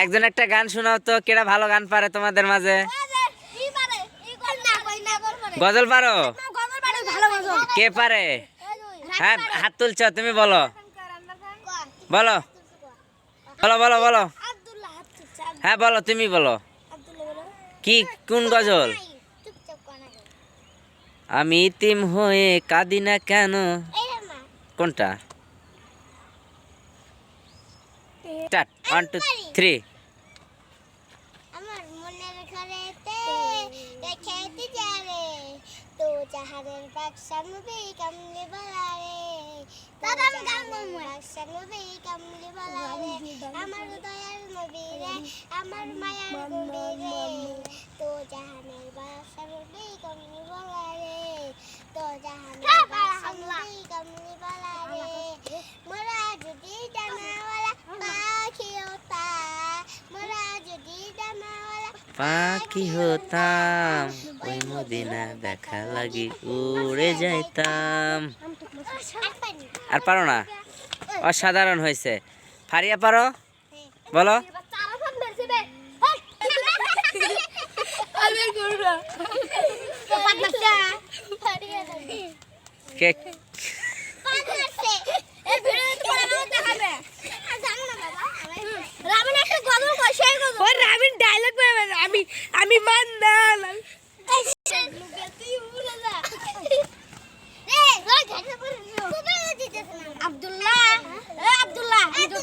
একজন একটা গান শোনাও তো, কেডা ভালো গান পারে তোমাদের মাঝে? গজল পারো? কে পারে? হ্যাঁ হাত তুলছ, তুমি বলো বলো বলো বলো বলো। হ্যাঁ বলো, তুমি বলো। কি কোন গজল? আমি ইতিম হয়ে কাঁদি না কেন, কোনটা? স্টার্ট, 1 2 3। আমার মনের ঘরেতে রেখেতে যারে তো জাহানের বাক্সা নবী কামলি বলারে দাদা আমি গান গাবো বাক্সা নবী কামলি বলারে আমার দয়ার নবী রে আমার মায়ার নবী রে তো জাহানের বাক্সা নবী কামলি বলারে তো জাহানের বাক্সা নবী কামলি বলারে মোরা যদি জানাওয়ালা পাখি হতা মোরা যদি জানাওয়ালা পাখি হতাম, ওই মদিনা দেখা লাগি উড়ে যাইতাম। আর পারো না? অসাধারণ হয়েছে। ফারিয়া পারো? বলো। কে? আমি ডায়লগ আমি বান্দা